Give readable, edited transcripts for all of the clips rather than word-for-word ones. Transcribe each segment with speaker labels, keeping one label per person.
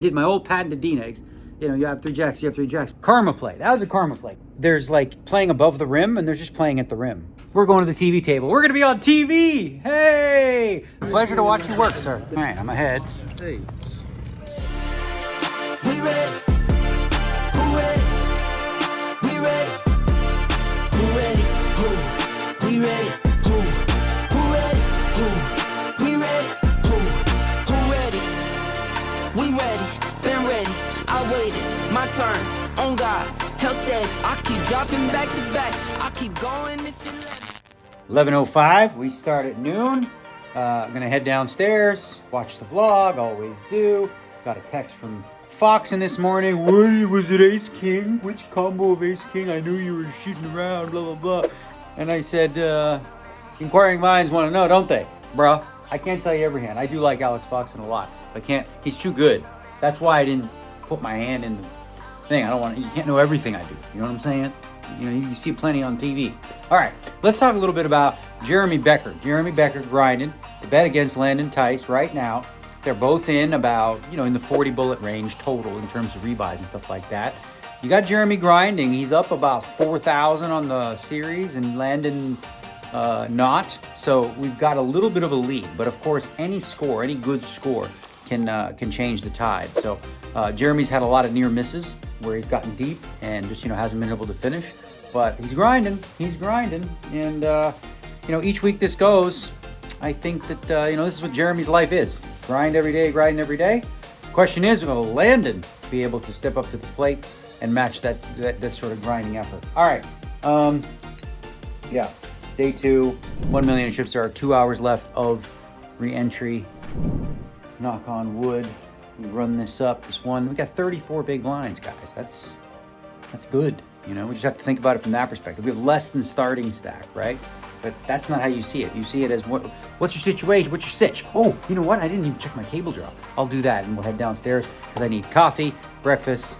Speaker 1: Did my old patented D-Negs. You know, you have 3 jacks, you have 3 jacks. Karma play. That was a karma play. There's like playing above the rim, and there's just playing at the rim. We're going to the TV table. We're going to be on TV. Hey! Pleasure to watch you work, sir. All right, I'm ahead. Hey.
Speaker 2: We ready? Who ready? We ready? Who ready? Who? We ready? Who? Who ready? Who? We ready? Who ready? We ready. Been ready. I waited. My turn. On God. Hell steady. I keep dropping back to back. I keep going. It's
Speaker 1: 11:05. We start at noon. I'm gonna head downstairs, watch the vlog. Always do. Got a text from Fox in this morning. Was it Ace King? Which combo of Ace King? I knew you were shooting around, blah, blah, blah. And I said, inquiring minds want to know, don't they? Bruh, I can't tell you every hand. I do like Alex Foxen a lot. I can't, he's too good. That's why I didn't put my hand in the thing. You can't know everything I do. You know what I'm saying? You know, you see plenty on TV. All right, let's talk a little bit about Jeremy Becker. Jeremy Becker grinding the bet against Landon Tice right now. They're both in about, in the 40 bullet range total in terms of rebuys and stuff like that. You got Jeremy grinding. He's up about 4,000 on the series and Landon not. So we've got a little bit of a lead. But of course, any good score can change the tide. So Jeremy's had a lot of near misses where he's gotten deep and just, hasn't been able to finish. But he's grinding. And, each week this goes, I think that, this is what Jeremy's life is. Grind every day. Question is, will Landon be able to step up to the plate and match that sort of grinding effort? All right. Day 2, 1 million chips. There are 2 hours left of re-entry. Knock on wood. We run this up. This one, we got 34 big blinds, guys. That's good. We just have to think about it from that perspective. We have less than starting stack, right? But that's not how you see it. You see it as what's your situation? What's your sitch? Oh, you know what? I didn't even check my cable draw. I'll do that, and we'll head downstairs because I need coffee, breakfast,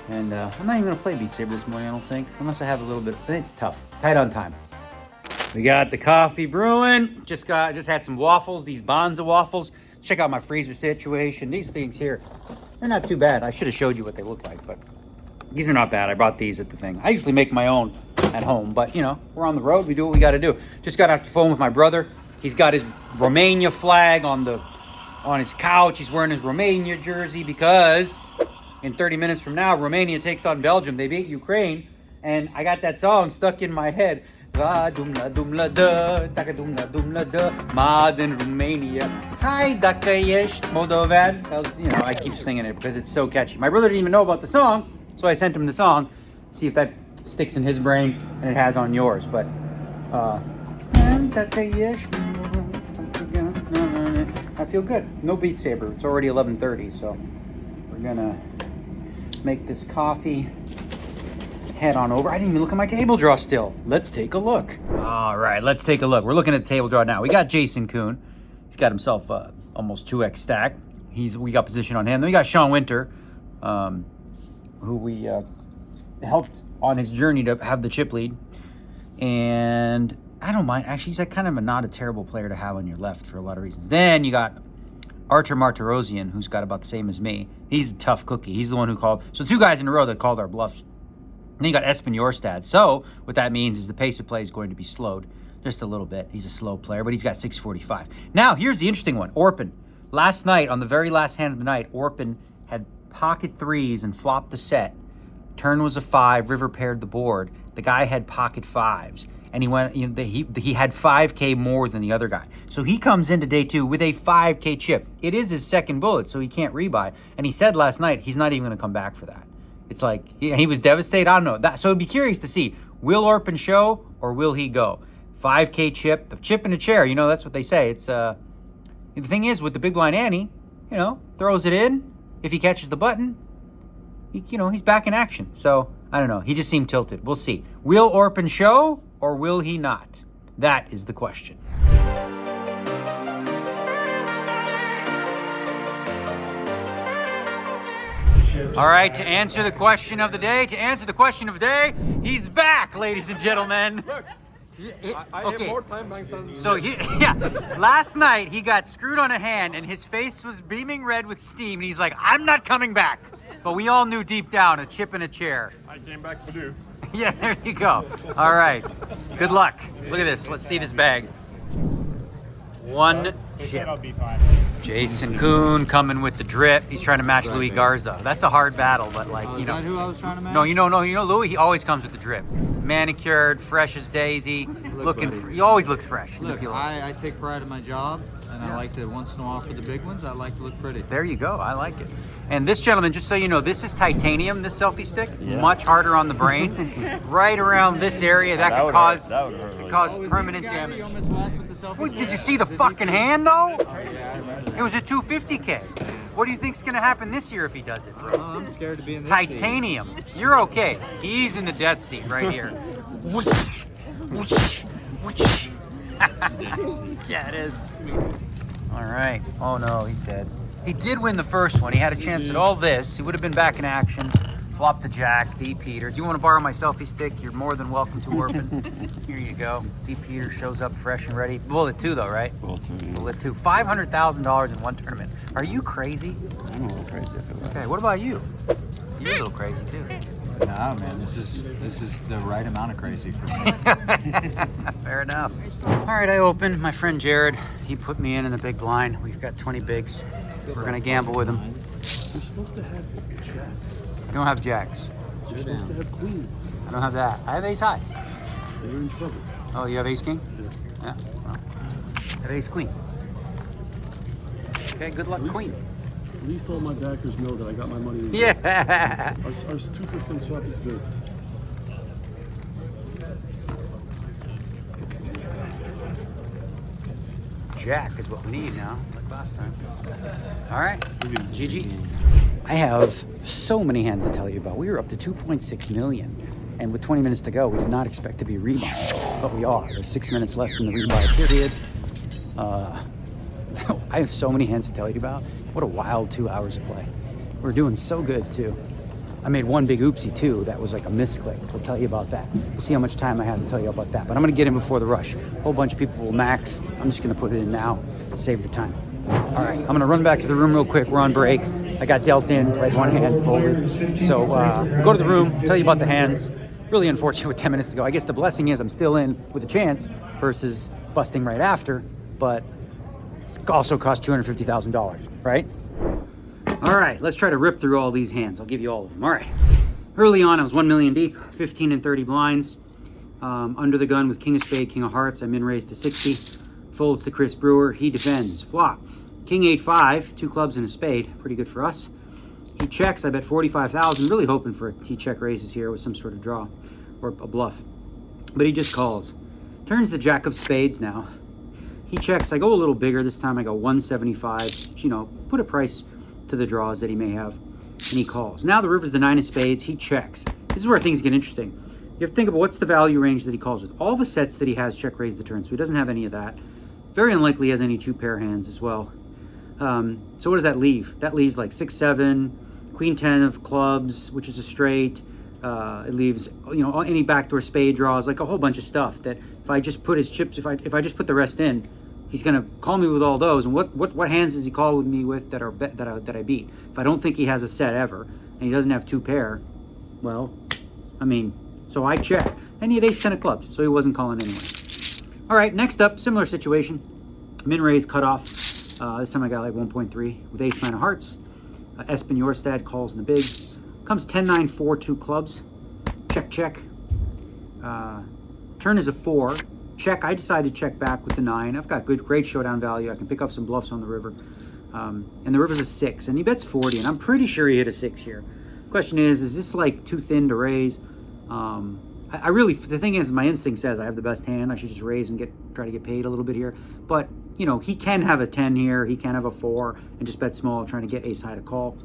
Speaker 1: and I'm not even gonna play Beat Saber this morning. I don't think, unless I have a little bit. But it's tough. Tight on time. We got the coffee brewing. Just had some waffles. These Bonza waffles. Check out my freezer situation. These things here, they're not too bad. I should have showed you what they look like, but these are not bad. I brought these at the thing. I usually make my own at home, but we're on the road. We do what we got to do. Just got off the phone with my brother. He's got his Romania flag on his couch. He's wearing his Romania jersey because in 30 minutes from now, Romania takes on Belgium. They beat Ukraine, and I got that song stuck in my head. Dumla dumla da, taka dumla dumla da, Maden Romania. Hi, daka ești Moldovan. I keep singing it because it's so catchy. My brother didn't even know about the song, so I sent him the song. See if that sticks in his brain, and it has on yours. But I feel good. No Beat Saber. It's already 11:30, so we're gonna make this coffee. Head on over. I didn't even look at my table draw still. Let's take a look. All right, let's take a look. We're looking at the table draw now. We got Jason Kuhn. He's got himself almost 2x stack. We got position on him. Then we got Sean Winter, who we helped on his journey to have the chip lead. And I don't mind. Actually, he's kind of not a terrible player to have on your left for a lot of reasons. Then you got Artur Martirosyan, who's got about the same as me. He's a tough cookie. He's the one who called. So 2 guys in a row that called our bluffs. And then you got Espen Jorstad. So what that means is the pace of play is going to be slowed just a little bit. He's a slow player, but he's got 645. Now, here's the interesting one. Orpin. Last night, on the very last hand of the night, Orpin had pocket 3s and flopped the set. Turn was a 5. River paired the board. The guy had pocket 5s. And he went. He had 5K more than the other guy. So he comes into day 2 with a 5K chip. It is his second bullet, so he can't rebuy. And he said last night he's not even going to come back for that. It's like he was devastated. I don't know. So it'd be curious to see, will Orpin show or will he go? 5K chip, the chip in a chair. That's what they say. It's the thing is with the big blind ante, throws it in. If he catches the button, he's back in action. So I don't know. He just seemed tilted. We'll see. Will Orpin show or will he not? That is the question. All right, to answer the question of the day, he's back, ladies and gentlemen.
Speaker 3: I have more time banks than...
Speaker 1: So last night he got screwed on a hand and his face was beaming red with steam and he's like, I'm not coming back. But we all knew deep down, a chip in a chair.
Speaker 3: I came back for you.
Speaker 1: Yeah, there you go. All right. Good luck. Look at this. Let's see this bag. One chip. Jason Kuhn coming with the drip. He's trying to match Louis Garza. That's a hard battle, but like,
Speaker 4: Is that who I was trying to match?
Speaker 1: No, you know Louis, he always comes with the drip. Manicured, fresh as daisy, he always looks fresh.
Speaker 4: Look, I take pride in my job, and I like to, once in a while for the big ones, I like to look pretty.
Speaker 1: There you go, I like it. And this gentleman, just so you know, this is titanium, this selfie stick. Much harder on the brain. Right around this area, that could cause permanent damage. Did you see the fucking hand though? It was a 250K. What do you think's gonna happen this year if he does it, bro?
Speaker 4: Oh, I'm scared to be in this
Speaker 1: Titanium. You're okay. He's in the death seat right here. Whoosh, whoosh, whoosh. Yeah, it is. All right. Oh no, he's dead. He did win the first one. He had a chance at all this. He would have been back in action. Flop the jack, D. Peter. Do you want to borrow my selfie stick? You're more than welcome to, Orphan. Here you go. D. Peter shows up fresh and ready. Bullet 2 though, right? Bullet 2. $500,000 in one tournament. Are you crazy?
Speaker 5: I'm a little crazy.
Speaker 1: Okay, what about you? You're a little crazy too.
Speaker 4: Nah, man, this is the right amount of crazy for me.
Speaker 1: Fair enough. All right, I opened. My friend Jared, he put me in the big blind. We've got 20 bigs. We're gonna gamble with him.
Speaker 5: You're supposed to have jacks.
Speaker 1: You don't have jacks.
Speaker 5: You're supposed to have queens.
Speaker 1: I don't have that. I have ace high.
Speaker 5: You're in trouble.
Speaker 1: Oh, you have ace king?
Speaker 5: Yeah.
Speaker 1: Well, I have ace queen. Okay, good luck, queen.
Speaker 5: At least all my backers know that I got my money in.
Speaker 1: Yeah.
Speaker 5: Our 2% swap is good.
Speaker 1: Jack is what we need now, like last time. All right, GG. I have so many hands to tell you about. We were up to 2.6 million. And with 20 minutes to go, we did not expect to be rebuy, but we are. There's 6 minutes left in the rebuy period. I have so many hands to tell you about. What a wild 2 hours of play. We're doing so good too. I made one big oopsie too. That was like a misclick. We'll tell you about that. We'll see how much time I have to tell you about that. But I'm gonna get in before the rush. A whole bunch of people will max. I'm just gonna put it in now, save the time. All right, I'm gonna run back to the room real quick. We're on break. I got dealt in, played one hand, folded. So go to the room, tell you about the hands. Really unfortunate with 10 minutes to go. I guess the blessing is I'm still in with a chance versus busting right after, but it's also cost $250,000, right? All right, let's try to rip through all these hands. I'll give you all of them. All right. Early on, I was 1 million deep, 15 and 30 blinds. Under the gun with king of spade, king of hearts. I min raised to 60. Folds to Chris Brewer. He defends. Flop. King 8-5, 2 clubs and a spade. Pretty good for us. He checks. I bet 45,000. Really hoping for he check raises here with some sort of draw or a bluff. But he just calls. Turns the jack of spades now. He checks. I go a little bigger this time. I go 175. You know, put a price to the draws that he may have. And he calls. Now the river's the 9 of spades. He checks. This is where things get interesting. You have to think about what's the value range that he calls with. All the sets that he has check raise the turn, so he doesn't have any of that. Very unlikely he has any 2 pair hands as well. So what does that leave? That leaves like 6-7, queen 10 of clubs, which is a straight. It leaves, you know, any backdoor spade draws, like a whole bunch of stuff that if I just put his chips, if I just put the rest in, he's gonna call me with all those. And what hands does he call with me with that I beat? If I don't think he has a set ever and he doesn't have 2 pair, well, I mean, so I check. And he had ace 10 of clubs, so he wasn't calling anyway. All right, next up, similar situation. Min raise cut off. This time I got like 1.3 with ace 9 of hearts. Espen Jorstad calls in the big. Comes 10-9, 4, 2 clubs. Check, check. Turn is a 4. Check. I decided to check back with the 9. I've got great showdown value. I can pick up some bluffs on the river. And the river's a 6, and he bets 40, and I'm pretty sure he hit a 6 here. Question is this like too thin to raise? I really, the thing is, my instinct says I have the best hand. I should just raise and try to get paid a little bit here. But, you know, he can have a 10 here. He can have a 4 and just bet small, trying to get ace high to call.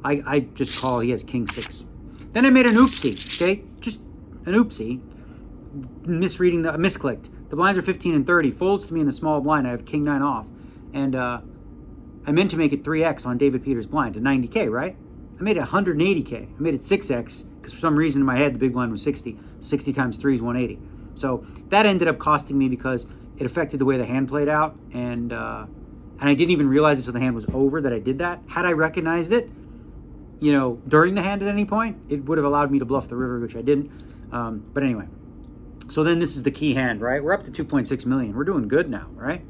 Speaker 1: I just call. He has king 6. Then I made an oopsie, okay? Just an oopsie. Misclicked. The blinds are 15 and 30. Folds to me in the small blind. I have king 9 off. And I meant to make it 3x on David Peters' blind to 90K, right? I made it 180K. I made it 6x because for some reason in my head the big blind was 60. 60 times 3 is 180. So that ended up costing me because it affected the way the hand played out, and I didn't even realize until the hand was over that I did that. Had I recognized it, you know, during the hand at any point, it would have allowed me to bluff the river, which I didn't. But anyway, so then this is the key hand, right? We're up to 2.6 million. We're doing good now, right?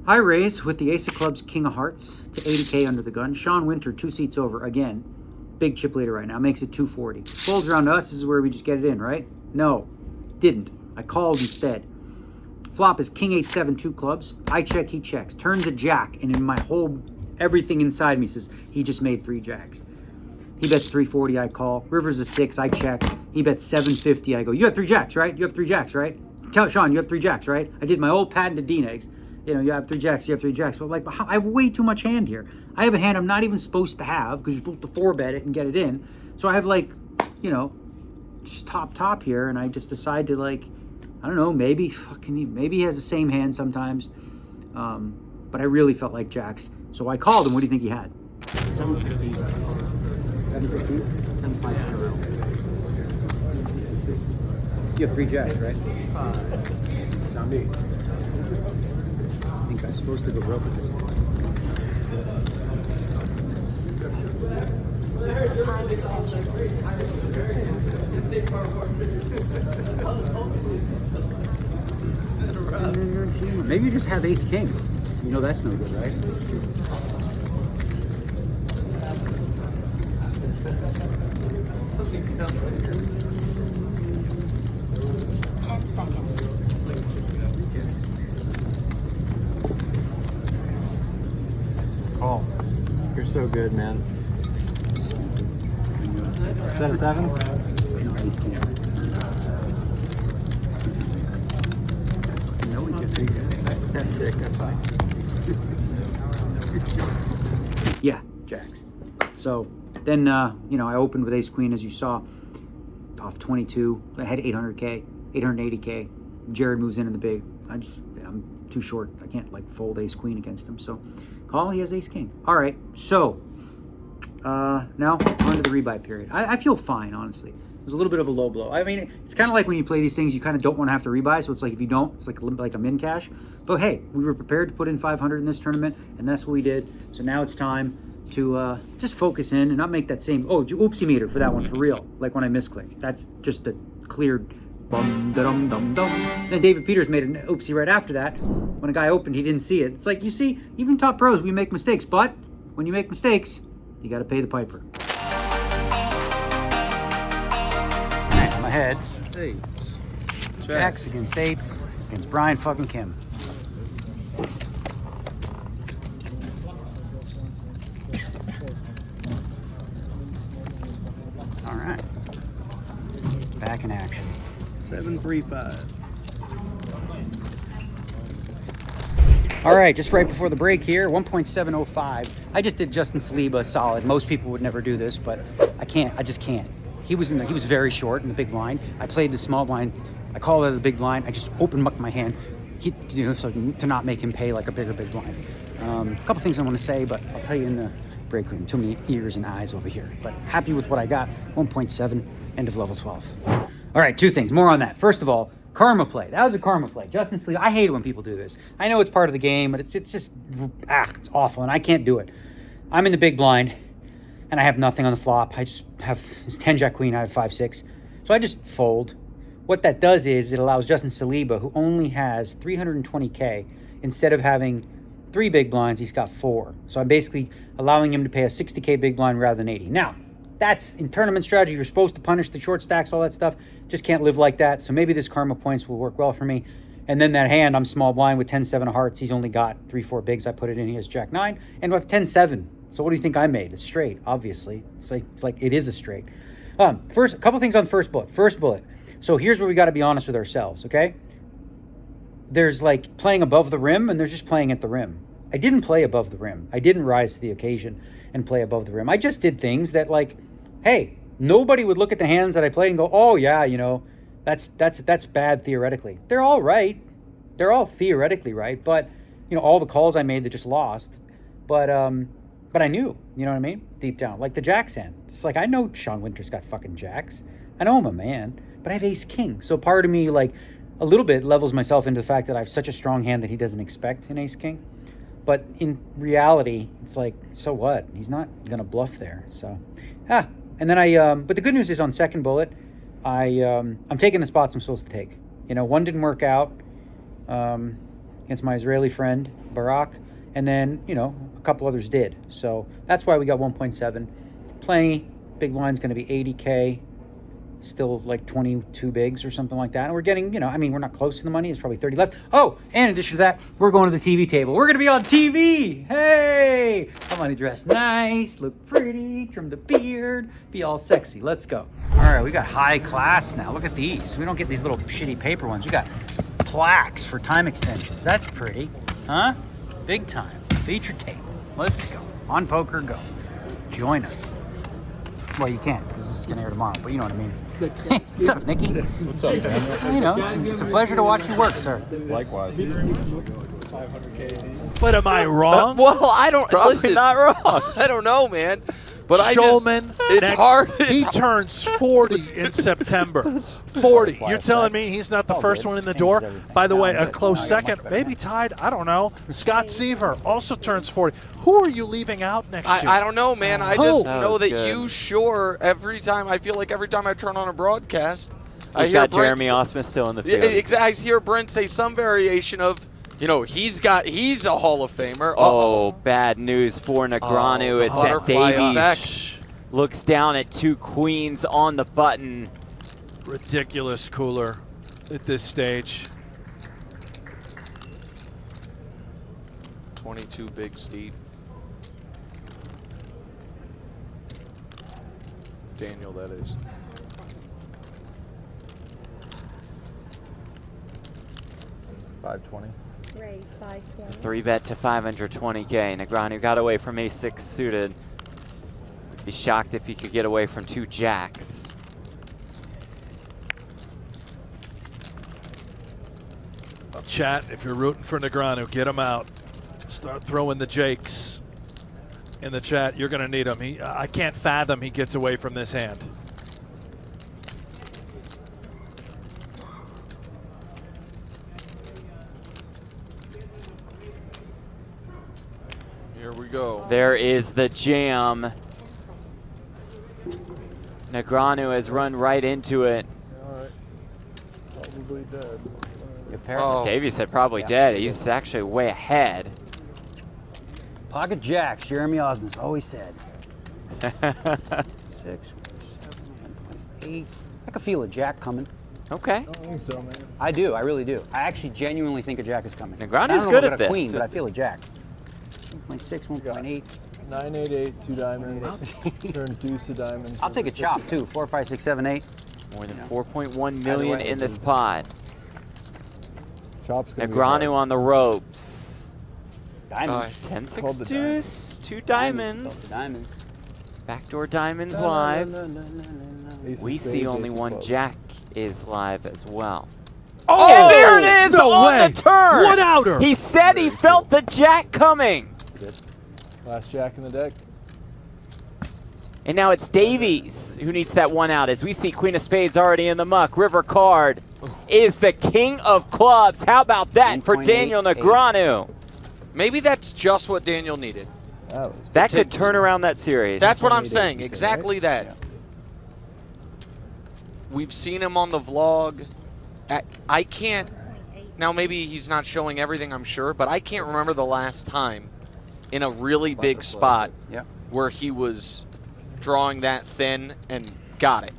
Speaker 1: I raise with the ace of clubs, king of hearts to 80K under the gun. Sean Winter, 2 seats over again. Big chip leader right now, makes it 240. Folds around to us, this is where we just get it in, right? No, didn't. I called instead. Flop is king 8-7, 2 clubs. I check, he checks. Turns a jack, and in my whole, everything inside me says he just made 3 jacks. He bets 340, I call. River's a 6, I check. He bets 750, I go, you have 3 jacks, right? You have 3 jacks, right? Tell Sean, you have 3 jacks, right? I did my old patented D-negs. You know, you have 3 jacks, you have 3 jacks. But like, I have way too much hand here. I have a hand I'm not even supposed to have because you're supposed to 4-bet it and get it in. So I have like, you know, just top here, and I just decide to like, I don't know, maybe he has the same hand sometimes. But I really felt like jacks. So I called him. What do you think he had?
Speaker 5: 750.
Speaker 1: 750? 750. You have 3 jacks, right? Not me. I think I'm supposed to go broke with this.
Speaker 6: Time extension.
Speaker 1: Maybe you just have ace king. You know that's no good, right?
Speaker 6: Seconds.
Speaker 4: Oh, you're so good, man. Set of 7s?
Speaker 1: No, ace king. No, we just
Speaker 4: That's sick, that's fine.
Speaker 1: Yeah, jacks. So then, you know, I opened with ace queen, as you saw, off 22. I had 800K, 880K. Jared moves in the big. I'm too short. I can't like fold ace queen against him. So call, he has ace king. All right, so now on to the rebuy period. I feel fine, honestly. It was a little bit of a low blow. I mean, it's kind of like when you play these things, you kind of don't want to have to rebuy. So it's like if you don't, it's like a min cash. But hey, we were prepared to put in 500 in this tournament, and that's what we did. So now it's time to just focus in and not make that same, oopsie meter for that one for real, like when I misclick. That's just a cleared bum da dum dum dum. Then David Peters made an oopsie right after that. When a guy opened, he didn't see it. It's like, you see, even top pros, we make mistakes, but when you make mistakes, you got to pay the piper. I'm ahead.
Speaker 4: Hey.
Speaker 1: Jacks against 8s against Brian fucking Kim. All right. Back in action.
Speaker 5: 735.
Speaker 1: All right, just right before the break here, 1.705. I just did Justin Saliba solid. Most people would never do this, but I can't. I just can't. He was very short in the big blind. I played the small blind. I called out of the big blind. I just open mucked my hand, so to not make him pay like a big blind. A couple things I want to say, but I'll tell you in the break room. Too many ears and eyes over here. But happy with what I got. 1.7, end of level 12. All right, 2 things. More on that. First of all, karma play. That was a karma play. Justin Saliba. I hate it when people do this. I know it's part of the game, but it's just it's awful, and I can't do it. I'm in the big blind, and I have nothing on the flop. I just have 10 jack queen. I have 5-6, so I just fold. What that does is it allows Justin Saliba, who only has 320K, instead of having 3 big blinds, he's got 4. So I'm basically allowing him to pay a 60K big blind rather than 80. Now, that's in tournament strategy. You're supposed to punish the short stacks, all that stuff. Just can't live like that. So maybe this karma points will work well for me. And then that hand, I'm small blind with 10-7 of hearts. He's only got 3-4 bigs. I put it in. He has jack 9. And I have 10-7. So what do you think I made? It's straight, obviously. It's like it is a straight. First, a couple things on first bullet. First bullet. So here's where we got to be honest with ourselves, okay? There's like playing above the rim, and there's just playing at the rim. I didn't play above the rim. I didn't rise to the occasion and play above the rim. I just did things that, like, hey, nobody would look at the hands that I played and go, oh yeah, you know, that's bad theoretically. They're all right. They're all theoretically right, but you know, all the calls I made that just lost. But I knew, you know what I mean? Deep down, like the jacks hand. It's like, I know Sean Winter's got fucking jacks. I know I'm a man. but I have ace king. So part of me, like, a little bit levels myself into the fact that I have such a strong hand that he doesn't expect an ace king. But in reality, it's like, so what? He's not going to bluff there. So, and then but the good news is on second bullet, I'm taking the spots I'm supposed to take. You know, one didn't work out against my Israeli friend, Barak. And then, you know, a couple others did. So that's why we got 1.7. Playing big line's going to be 80K. Still like 22 bigs or something like that. And we're getting, you know, I mean, we're not close to the money. There's probably 30 left. Oh, and in addition to that, we're going to the TV table. We're going to be on TV. Hey, I'm going to dress nice, look pretty, trim the beard, be all sexy. Let's go. All right, we got high class now. Look at these. We don't get these little shitty paper ones. We got plaques for time extensions. That's pretty, huh? Big time. Feature tape. Let's go. On Poker Go. Join us. Well, you can't because this is going to air tomorrow, but you know what I mean. What's up, Nicky?
Speaker 3: What's up, man?
Speaker 1: You know, it's a pleasure to watch you work, sir.
Speaker 3: Likewise.
Speaker 7: But am I wrong?
Speaker 8: Well, I don't.
Speaker 9: Probably
Speaker 8: listen,
Speaker 9: not wrong.
Speaker 8: I don't know, man. But
Speaker 7: Shulman,
Speaker 8: it's hard.
Speaker 7: He turns 40 in September. 40. You're telling me he's not the first one in the door? By the way, a close second, maybe tied, I don't know. Scott Seaver also turns 40. Who are you leaving out next year?
Speaker 8: I don't know, man. I just
Speaker 9: That
Speaker 8: know
Speaker 9: was
Speaker 8: that
Speaker 9: good.
Speaker 8: you sure every time I turn on a broadcast, I
Speaker 9: We've
Speaker 8: hear
Speaker 9: got
Speaker 8: Brent
Speaker 9: Jeremy Ausmus still in the
Speaker 8: Yeah,
Speaker 9: field.
Speaker 8: exactly. I hear Brent say some variation of, you know, he's a Hall of Famer.
Speaker 9: Oh, bad news for Negreanu
Speaker 8: the
Speaker 9: as Seth
Speaker 8: butterfly
Speaker 9: Davies
Speaker 8: effect.
Speaker 9: looks down at 2 queens on the button.
Speaker 7: Ridiculous cooler at this stage.
Speaker 8: 22 big steep. Daniel, that is.
Speaker 3: $520.
Speaker 6: Raise 520.
Speaker 9: 3-bet to 520K. Negreanu got away from ace-6 suited. Be shocked if he could get away from 2 jacks.
Speaker 7: Well, chat, if you're rooting for Negreanu, get him out. Start throwing the jakes in the chat. You're going to need him. I can't fathom he gets away from this hand.
Speaker 8: Here we go.
Speaker 9: There is the jam. Negreanu has run right into it.
Speaker 3: All right. Probably dead.
Speaker 8: Oh.
Speaker 9: Davies said probably dead. He's actually way ahead.
Speaker 1: Pocket jacks, Jeremy Ausmus always said. 6, 7, 1.8. I can feel a jack coming.
Speaker 9: Okay.
Speaker 3: I don't think so, man.
Speaker 1: I do, I really do. I actually genuinely think a jack is coming.
Speaker 9: Negreanu's
Speaker 1: I don't know
Speaker 9: good
Speaker 1: about
Speaker 9: at
Speaker 1: a
Speaker 9: this.
Speaker 1: queen, but I feel a jack. 1.6, 1.8.
Speaker 3: 988, 2 diamonds. Turn deuce of diamonds.
Speaker 1: I'll take a chop too. 4, 5, 6, 7, 8.
Speaker 9: More than 4.1 million in this pot.
Speaker 3: Chop's gonna be
Speaker 9: Negreanu
Speaker 3: hard.
Speaker 9: on the ropes.
Speaker 1: Diamonds.
Speaker 9: 10-6
Speaker 3: Called the
Speaker 9: deuce. 2 diamonds.
Speaker 1: Diamonds.
Speaker 9: Backdoor diamonds live.
Speaker 3: Ace of
Speaker 9: We
Speaker 3: spades,
Speaker 9: see only
Speaker 3: ace of
Speaker 9: 1
Speaker 3: clubs.
Speaker 9: jack is live as well.
Speaker 7: Oh,
Speaker 9: And there it is
Speaker 7: no
Speaker 9: on
Speaker 7: way.
Speaker 9: the turn.
Speaker 7: One outer.
Speaker 9: He said he felt the jack coming.
Speaker 3: Last jack in the deck.
Speaker 9: And now it's Davies who needs that 1 out as we see Queen of Spades already in the muck. River card is the king of clubs. How about that for
Speaker 1: 1.88.
Speaker 9: Daniel Negreanu?
Speaker 8: Maybe that's just what Daniel needed.
Speaker 9: That could turn around that series.
Speaker 8: That's what I'm
Speaker 3: 1.88,
Speaker 8: saying.
Speaker 3: you said,
Speaker 8: Exactly
Speaker 3: right?
Speaker 8: that.
Speaker 3: Yeah.
Speaker 8: We've seen him on the vlog. I can't. Now maybe he's not showing everything, I'm sure, but I can't remember the last time in a really big spot where he was drawing that thin and got it.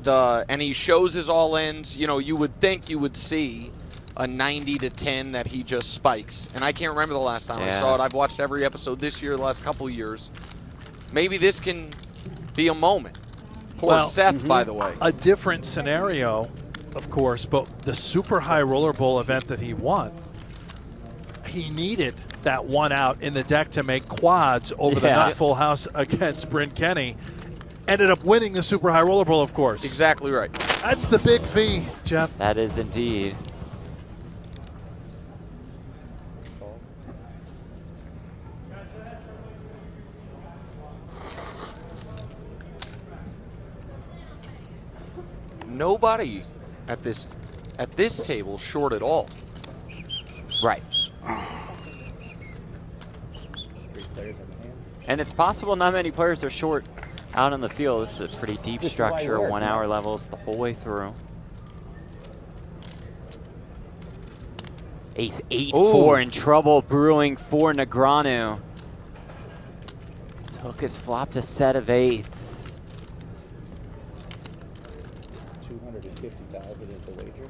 Speaker 8: And he shows his all ends. You know, you would think you would see a 90 to 10 that he just spikes. And I can't remember the last time I saw it. I've watched every episode this year, the last couple of years. Maybe this can be a moment. Poor Seth, by the way.
Speaker 7: A different scenario, of course, but the super high roller bowl event that he won, he needed that 1 out in the deck to make quads over the nut full house against Bryn Kenny. Ended up winning the super high roller bowl, of course.
Speaker 8: Exactly right.
Speaker 7: That's the big fee, Jeff.
Speaker 9: That is indeed.
Speaker 8: nobody at this table short at all.
Speaker 9: Right. And it's possible not many players are short out on the field. This is a pretty deep structure, 1 hour levels the whole way through. Ace 8-4 in trouble brewing for Negreanu. His hook has flopped a set of 8s.
Speaker 1: 250,000 is the wager.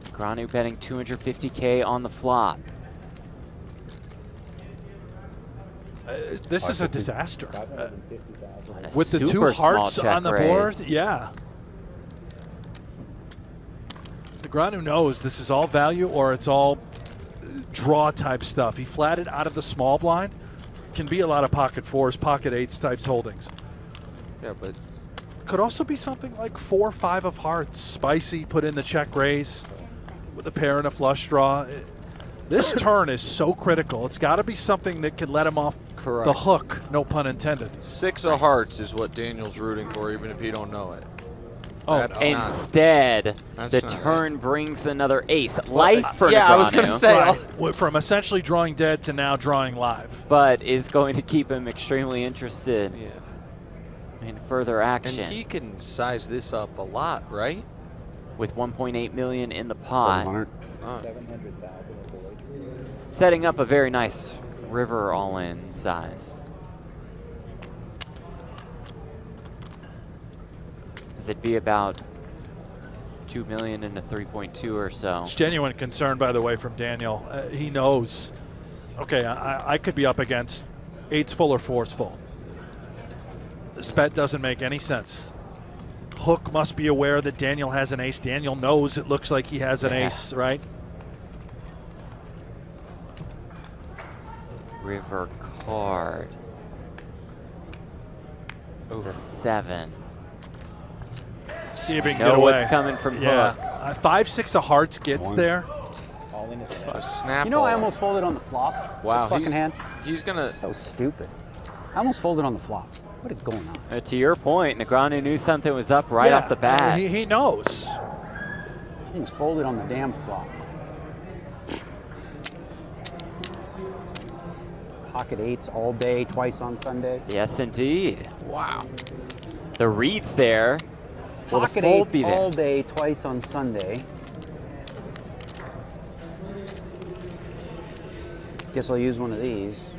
Speaker 9: Negreanu betting 250K on the flop.
Speaker 7: This is a disaster.
Speaker 9: And a
Speaker 7: With the two
Speaker 9: super small
Speaker 7: hearts
Speaker 9: check
Speaker 7: on the board,
Speaker 9: raise.
Speaker 7: yeah. Negreanu knows this is all value or it's all draw type stuff. He flatted out of the small blind. Can be a lot of pocket 4s, pocket 8s types holdings.
Speaker 8: Yeah, but
Speaker 7: Could also be something like 4 or 5 of hearts. Spicy, put in the check raise with a pair and a flush draw. This turn is so critical. It's got to be something that can let him off the hook, no pun intended.
Speaker 8: 6 of hearts is what Daniel's rooting for, even if he don't know it.
Speaker 7: Oh,
Speaker 9: instead, the turn brings another ace. Life for Negreanu.
Speaker 8: I was going to say.
Speaker 7: Right. Went from essentially drawing dead to now drawing live.
Speaker 9: But is going to keep him extremely interested in further action.
Speaker 8: And he can size this up a lot, right?
Speaker 9: With 1.8 million in the pot.
Speaker 1: 700,000 is the wager.
Speaker 9: Setting up a very nice river all-in size. It'd be about 2 million into 3.2 or so.
Speaker 7: It's genuine concern, by the way, from Daniel. He knows, okay, I could be up against 8s full or 4s full. This bet doesn't make any sense. Hook must be aware that Daniel has an ace. Daniel knows it looks like he has an ace, right?
Speaker 9: River card. It's a 7.
Speaker 7: See if he can
Speaker 9: know
Speaker 7: get away.
Speaker 9: what's coming from
Speaker 7: yeah.
Speaker 9: hook.
Speaker 7: 5-6 of hearts gets there.
Speaker 1: All in his
Speaker 8: A snap.
Speaker 5: You know, I almost folded on the flop.
Speaker 8: Wow,
Speaker 5: This fucking hand.
Speaker 8: He's gonna.
Speaker 5: So stupid. I almost folded on the flop. What is going on?
Speaker 9: To your point, Negreanu knew something was up right off the bat.
Speaker 7: He knows.
Speaker 5: He was folded on the damn flop. Pocket 8s all day, twice on Sunday.
Speaker 9: Yes, indeed.
Speaker 8: Wow.
Speaker 9: The reads there. Will the
Speaker 5: Pocket
Speaker 9: fold
Speaker 5: 8s
Speaker 9: be there?
Speaker 5: all day, twice on Sunday. Guess I'll use one of these.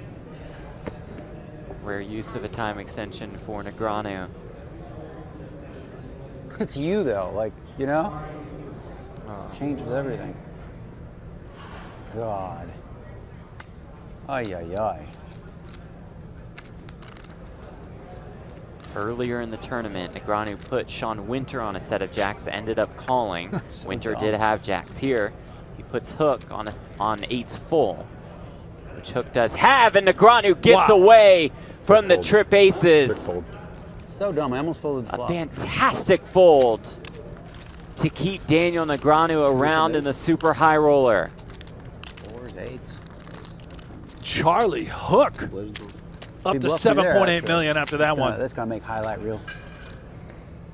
Speaker 9: Rare use of a time extension for Negreanu.
Speaker 5: It's you though, like, you know? It changes everything. God. Ay, ay, ay.
Speaker 9: Earlier in the tournament, Negreanu put Sean Winter on a set of jacks, ended up calling.
Speaker 5: So
Speaker 9: Winter
Speaker 5: dumb.
Speaker 9: did have jacks here. He puts hook on 8s full, which hook does have, and Negreanu gets away from the trip aces.
Speaker 5: So dumb, I almost folded the
Speaker 9: A
Speaker 5: flop.
Speaker 9: fantastic fold to keep Daniel Negreanu around in the super high roller.
Speaker 5: 4s, 8s.
Speaker 7: Charlie Hook. Up
Speaker 5: He
Speaker 7: to
Speaker 5: bluffed me there,
Speaker 7: 7.8
Speaker 5: actually.
Speaker 7: million after that one.
Speaker 5: That's gonna make highlight reel.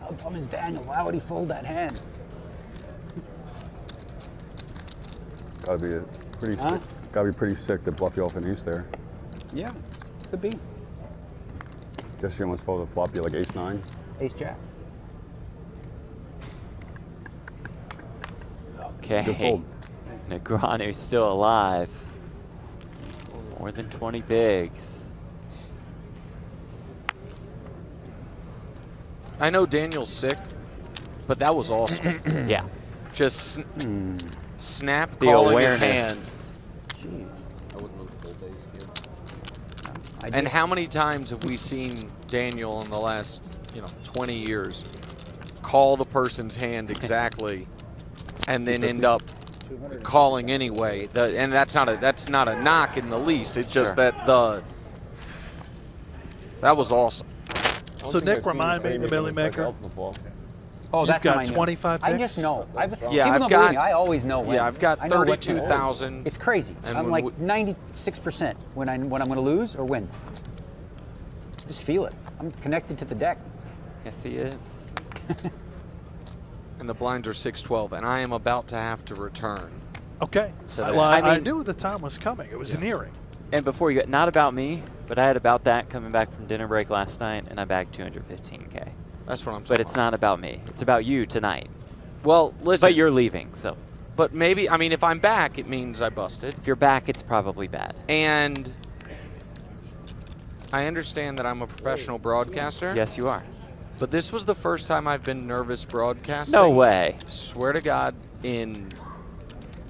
Speaker 5: How dumb is Daniel? Why would he fold that hand?
Speaker 10: Gotta be pretty sick. Gotta be pretty sick to bluff you off an ace there.
Speaker 5: Yeah, could be.
Speaker 10: Guess you almost folded the flop, you like ace-9.
Speaker 5: Ace jack.
Speaker 9: Okay.
Speaker 10: Good fold.
Speaker 9: Negreanu still alive. More than 20 bigs.
Speaker 8: I know Daniel's sick, but that was awesome.
Speaker 9: Yeah.
Speaker 8: Just snap
Speaker 9: The
Speaker 8: calling his
Speaker 9: awareness.
Speaker 8: hand.
Speaker 5: I
Speaker 8: And
Speaker 5: did-
Speaker 8: how many times have we seen Daniel in the last, 20 years call the person's hand exactly and then end up calling anyway? And that's not a knock in the least. It's just
Speaker 9: Sure.
Speaker 8: that was awesome.
Speaker 7: So Nick, remind me, the Millie Maker.
Speaker 5: Oh,
Speaker 7: You've
Speaker 5: that's
Speaker 7: got
Speaker 5: how I knew.
Speaker 7: 25
Speaker 5: I
Speaker 7: picks?
Speaker 5: just know.
Speaker 8: Yeah,
Speaker 5: even
Speaker 8: I've
Speaker 5: though
Speaker 8: got-
Speaker 5: believe me, I always know when.
Speaker 8: Yeah, I've got
Speaker 5: I know what to-
Speaker 8: 32,000.
Speaker 5: It's crazy.
Speaker 8: And
Speaker 5: I'm
Speaker 8: when
Speaker 5: like
Speaker 8: we-
Speaker 5: 96% when I'm going to lose or win. Just feel it. I'm connected to the deck.
Speaker 9: Yes, he is.
Speaker 8: and the blinds are 6-12, and I am about to have to return.
Speaker 7: Okay.
Speaker 8: To that.
Speaker 7: Well, I
Speaker 9: I mean-
Speaker 7: knew the time was coming. It was nearing.
Speaker 9: And before you go, not about me, but I had about that coming back from dinner break last night, and I bagged 215K.
Speaker 8: That's what I'm saying.
Speaker 9: But it's not about me. It's about you tonight.
Speaker 8: Well, listen.
Speaker 9: But you're leaving, so.
Speaker 8: But maybe, I mean, if I'm back, it means I busted.
Speaker 9: If you're back, it's probably bad.
Speaker 8: And I understand that I'm a professional broadcaster.
Speaker 9: Yes, you are.
Speaker 8: But this was the first time I've been nervous broadcasting.
Speaker 9: No way.
Speaker 8: Swear to God,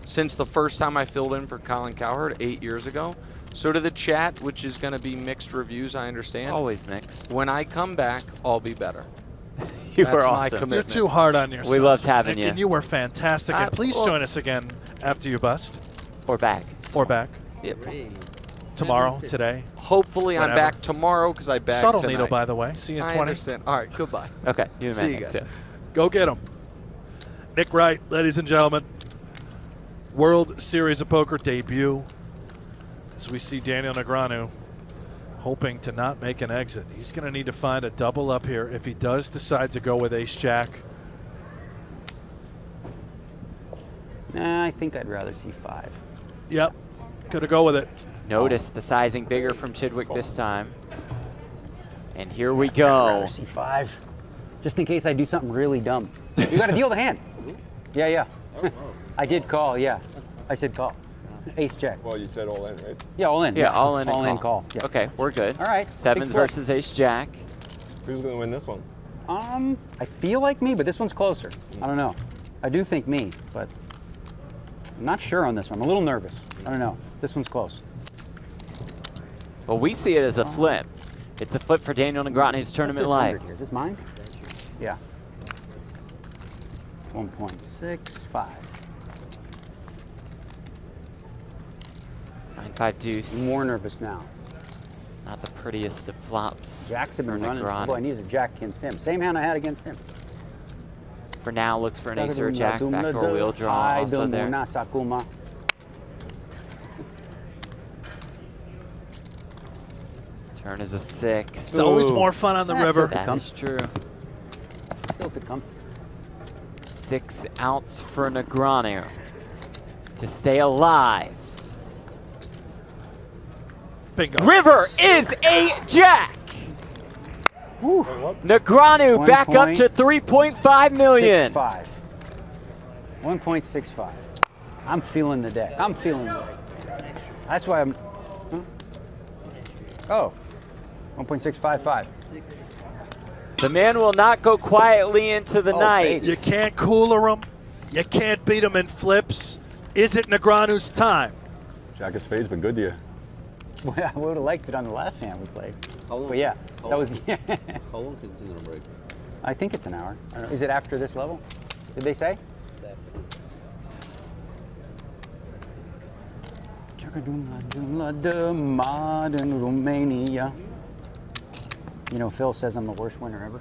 Speaker 8: since the first time I filled in for Colin Cowherd 8 years ago. So to the chat, which is going to be mixed reviews, I understand.
Speaker 9: Always mixed.
Speaker 8: When I come back, I'll be better.
Speaker 9: You
Speaker 8: That's
Speaker 9: were
Speaker 8: my
Speaker 9: awesome.
Speaker 8: commitment.
Speaker 7: You're too hard on yourself.
Speaker 9: We loved having
Speaker 7: Nick,
Speaker 9: you.
Speaker 7: And you were fantastic. And please
Speaker 8: well-
Speaker 7: join us again after you bust.
Speaker 9: Or back.
Speaker 7: Or back.
Speaker 8: Yeah.
Speaker 7: Tomorrow, today.
Speaker 8: Hopefully I'm
Speaker 7: Whatever.
Speaker 8: back tomorrow because I bagged
Speaker 7: Subtle
Speaker 8: tonight.
Speaker 7: needle, by the way. See you in
Speaker 8: I
Speaker 7: 20.
Speaker 8: understand. All right, goodbye.
Speaker 9: Okay. You
Speaker 8: See you
Speaker 9: guys.
Speaker 8: guys.
Speaker 7: Go get him. Nick Wright, ladies and gentlemen. World Series of Poker debut. As we see Daniel Negreanu hoping to not make an exit. He's going to need to find a double up here if he does decide to go with ace-jack.
Speaker 5: Nah, I think I'd rather see 5.
Speaker 7: Yep. Gonna go with it.
Speaker 9: Notice the sizing bigger from Chidwick this time. And here we
Speaker 5: I'd
Speaker 9: go.
Speaker 5: rather see 5. Just in case I do something really dumb. You got to deal the hand. Yeah. I did call, yeah. I said call. Ace-jack.
Speaker 10: Well, you said all in, right?
Speaker 5: Yeah, all in.
Speaker 9: Yeah, all in.
Speaker 5: All
Speaker 9: and
Speaker 5: in call. Yeah.
Speaker 9: Okay, we're good.
Speaker 5: All right.
Speaker 9: Sevens
Speaker 5: big flip.
Speaker 9: versus ace-jack.
Speaker 10: Who's going to win this one?
Speaker 5: I feel like me, but this one's closer. I don't know. I do think me, but I'm not sure on this one. I'm a little nervous. I don't know. This one's close.
Speaker 9: Well, we see it as a flip. It's a flip for Daniel Negreanu's tournament
Speaker 5: What's this
Speaker 9: live.
Speaker 5: 100 here? Is this mine? Yeah. 1.65.
Speaker 9: 9-5 deuce.
Speaker 5: I'm more nervous now.
Speaker 9: Not the prettiest of flops.
Speaker 5: Jacks have been
Speaker 9: for
Speaker 5: running.
Speaker 9: Negreanu.
Speaker 5: Boy, I needed a jack against him. Same hand I had against him.
Speaker 9: For now, looks for an ace or a jack. Backdoor wheel draw also there. Turn is a 6.
Speaker 7: It's always more fun on the river.
Speaker 9: That is true.
Speaker 5: Still could come.
Speaker 9: 6 outs for Negreanu to stay alive.
Speaker 7: Bingo.
Speaker 9: River is a jack. Negreanu back up to 3.5 million.
Speaker 5: 1.65. 1.65. I'm feeling the deck. I'm feeling the deck. That's why I'm. Huh? Oh. 1.655.
Speaker 9: The man will not go quietly into the night.
Speaker 7: You can't cooler him. You can't beat him in flips. Is it Negreanu's time?
Speaker 10: Jack of spades been good to you.
Speaker 5: Well, I would have liked it on the last hand we played. But yeah, that was.
Speaker 3: How long is dinner break?
Speaker 5: I think it's an hour. I don't know. Is it after this level? Did they say?
Speaker 3: It's after
Speaker 5: Modern Romania. You know, Phil says I'm the worst winner ever.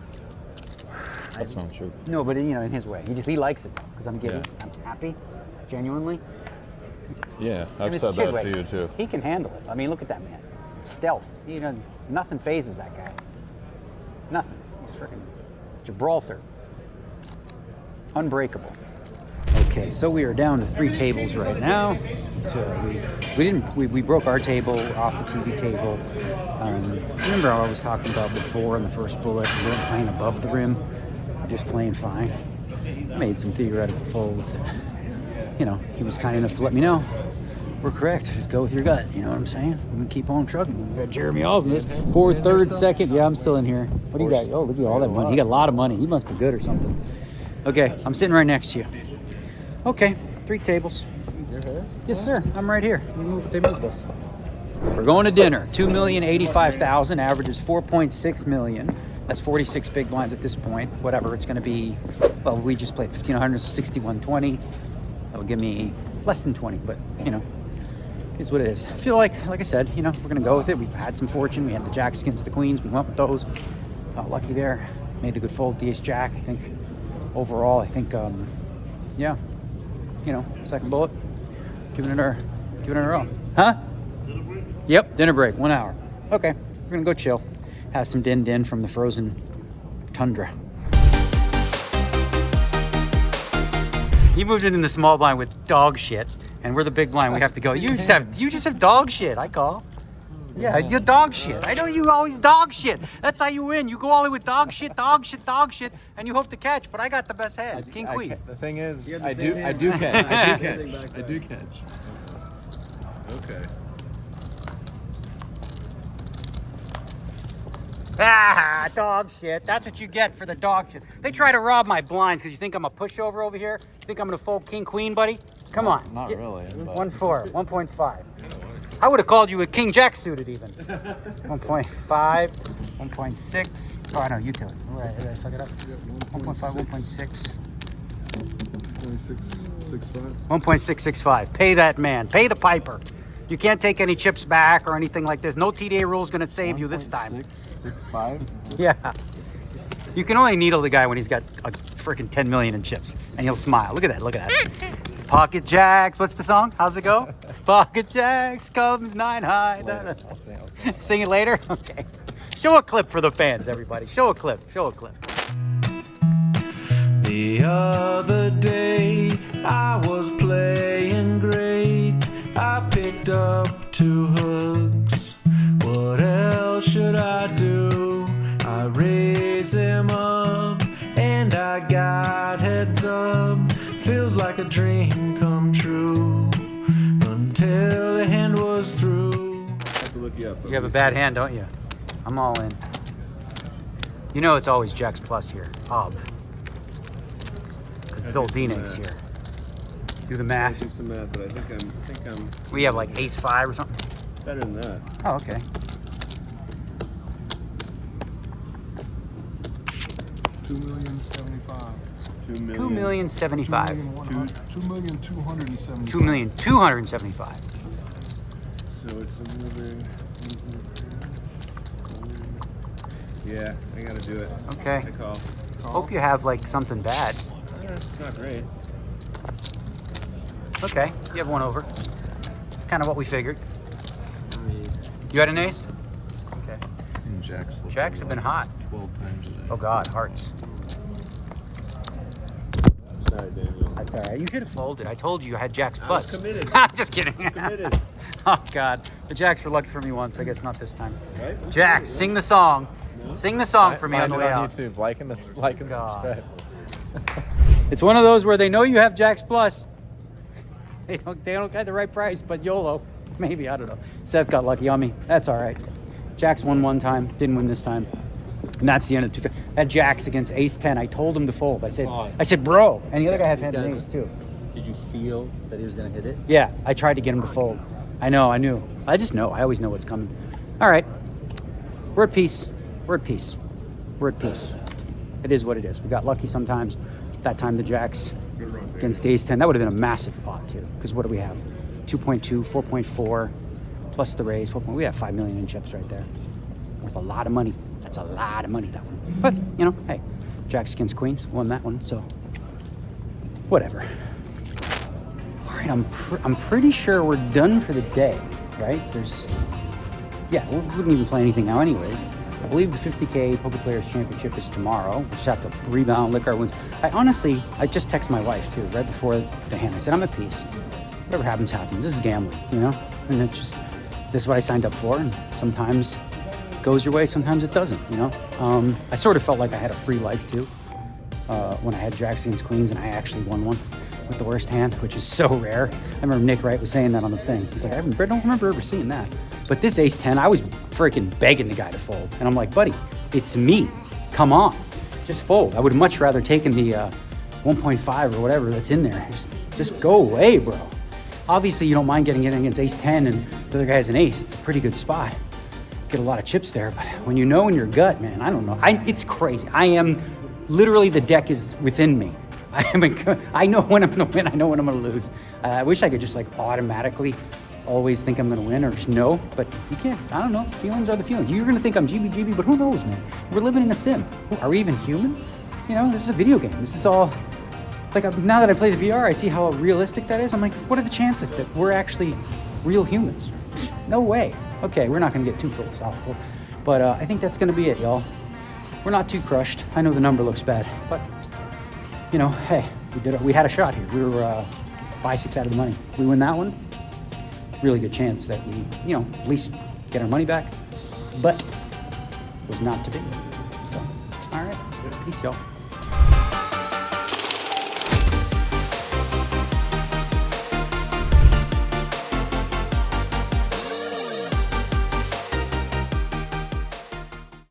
Speaker 10: That's not true.
Speaker 5: No, but you know, in his way, he likes it because I'm giddy.
Speaker 10: Yeah.
Speaker 5: I'm happy, genuinely.
Speaker 10: Yeah, I've
Speaker 5: And
Speaker 10: said
Speaker 5: it's
Speaker 10: that
Speaker 5: Chidwick.
Speaker 10: to you too.
Speaker 5: He can handle it. I mean, look at that man. Stealth. You know, nothing phases that guy. Nothing. He's freaking Gibraltar. Unbreakable. Okay, so we are down to 3 tables right now. So we broke our table off the TV table. Remember how I was talking about before in the first bullet, we weren't playing above the rim, we're just playing fine. Made some theoretical folds that, you know, he was kind enough to let me know. We're correct. Just go with your gut. You know what I'm saying? I'm gonna keep on trucking. We got Jeremy Ausmus, 4th, 3rd, 2nd. Yeah, I'm still in here. What do you got? Oh, look at all that money. He got a lot of money. He must be good or something. Okay, I'm sitting right next to you. Okay, 3 tables.
Speaker 3: You're here?
Speaker 5: Yes, sir. I'm right here. They moved us. We're going to dinner. 2,085,000. Average is 4.6 million. That's 46 big blinds at this point. Whatever it's going to be. Well, we just played 1,500, so 61.20. That would give me less than 20, but you know, it's what it is. I feel like I said, you know, we're going to go with it. We've had some fortune. We had the jacks against the queens. We went with those. Got lucky there. Made the good fold with the ace jack. I think overall, yeah, you know, second bullet. Giving it our all. Huh? Yep, dinner break, 1 hour. Okay, we're gonna go chill. Have some din from the frozen tundra. He moved it in the small blind with dog shit, and we're the big blind. We have to go. You just have dog shit. I call. Yeah, you dog shit. I know you always dog shit. That's how you win. You go all in with dog shit, and you hope to catch. But I got the best hand, king queen.
Speaker 3: The thing is, I do catch.
Speaker 10: Okay.
Speaker 5: Ah, dog shit. That's what you get for the dog shit. They try to rob my blinds because you think I'm a pushover over here. You think I'm gonna fold king queen, buddy? Come on.
Speaker 3: Not really.
Speaker 5: 1-4, 1.5. I would have called you a king jack suited even. 1.5, 1.6. Oh, no, you tell it. All right, did I fuck it up? 1.5, 1.6. 1.665. Pay that man. Pay the piper. You can't take any chips back or anything like this. No TDA rule is going to save you this time.
Speaker 3: 6.65.
Speaker 5: Yeah. You can only needle the guy when he's got a freaking 10 million in chips, and he'll smile. Look at that. Look at that. Pocket Jacks. What's the song? How's it go? Pocket Jacks comes 9 high.
Speaker 3: I'll sing.
Speaker 5: Sing it later? Okay. Show a clip for the fans, everybody. Show a clip. Show a clip.
Speaker 2: The other day I was playing great. I picked up 2 hooks. What else should I do? I raise them up and I got heads up. Feels like a dream come true until the hand was through.
Speaker 5: You have a bad hand, don't you? I'm all in. You know it's always Jacks plus here. Because it's old D-Nags here. Do the math.
Speaker 10: Do some math, but I think I'm.
Speaker 5: We have like ace 5 or something.
Speaker 10: Better than that.
Speaker 5: Oh, okay.
Speaker 3: 2,075,000.
Speaker 5: 2,075,000.
Speaker 3: 2,275,000.
Speaker 5: 2,275,000.
Speaker 10: So it's another. Yeah, I gotta do it.
Speaker 5: Okay.
Speaker 10: I call.
Speaker 5: Hope you have like something bad.
Speaker 10: It's not great.
Speaker 5: Okay, you have 1 over. Kind of what we figured. You had an ace? Okay.
Speaker 3: Seen Jacks.
Speaker 5: Jacks have been hot.
Speaker 3: 12 times a day.
Speaker 5: Oh God, hearts.
Speaker 10: Sorry, Daniel.
Speaker 5: That's all right. You should have folded. I told you had Jacks plus.
Speaker 10: I was committed.
Speaker 5: I'm just kidding.
Speaker 10: Committed.
Speaker 5: Oh God, the Jacks were lucky for me once. I guess not this time.
Speaker 10: Right?
Speaker 5: Jacks, sing the song. No? Sing the song for me on the way out.
Speaker 3: YouTube. Like and subscribe.
Speaker 5: It's one of those where they know you have Jacks plus. They don't get the right price, but YOLO. Maybe, I don't know. Seth got lucky on me. That's all right. Jacks won 1 time, didn't win this time. And that's the end of 2. That Jacks against ace 10, I told him to fold. I said, bro. And the other guy had an ace too.
Speaker 4: Did you feel that he was going to hit it?
Speaker 5: Yeah, I tried to get him to fold. I knew. I just know. I always know what's coming. All right. We're at peace. We're at peace. We're at peace. It is what it is. We got lucky sometimes. That time the Jacks against ace 10. That would have been a massive pot too. Because what do we have? 2.2, 4.4, plus the raise. 4. We have 5 million in chips right there. Worth a lot of money. That's a lot of money, that one. But, you know, hey, Jacks against Queens. Won that one, so whatever. All right, I'm pretty sure we're done for the day, right? We wouldn't even play anything now anyways. I believe the 50K Poker Players Championship is tomorrow. We just have to rebound, lick our wins. I just text my wife too, right before the hand. I said, I'm at peace. Whatever happens, happens. This is gambling, you know? And this is what I signed up for. And sometimes it goes your way, sometimes it doesn't, you know? I sort of felt like I had a free life too when I had Jacks against Queens and I actually won one with the worst hand, which is so rare. I remember Nick Wright was saying that on the thing. He's like, I don't remember ever seeing that. But this ace 10, I was freaking begging the guy to fold. And I'm like, buddy, it's me. Come on, just fold. I would have much rather taken the 1.5 or whatever that's in there. Just go away, bro. Obviously, you don't mind getting in against ace 10 and the other guy has an ace. It's a pretty good spot. Get a lot of chips there, but when you know in your gut, man, I don't know. It's crazy. I am literally, the deck is within me. I know when I'm going to win. I know when I'm going to lose. I wish I could just like automatically always think I'm going to win or just know, but you can't. I don't know. Feelings are the feelings. You're going to think I'm GB, but who knows, man? We're living in a sim. Are we even human? You know, this is a video game. This is all, like, now that I play the VR, I see how realistic that is. I'm like, what are the chances that we're actually real humans? No way. Okay, we're not going to get too philosophical, but I think that's going to be it, y'all. We're not too crushed. I know the number looks bad, but, you know, hey, We had a shot here. We were 5-6 out of the money. We win that one. Really good chance that we, at least get our money back. But was not to be. So, all right. Peace, y'all.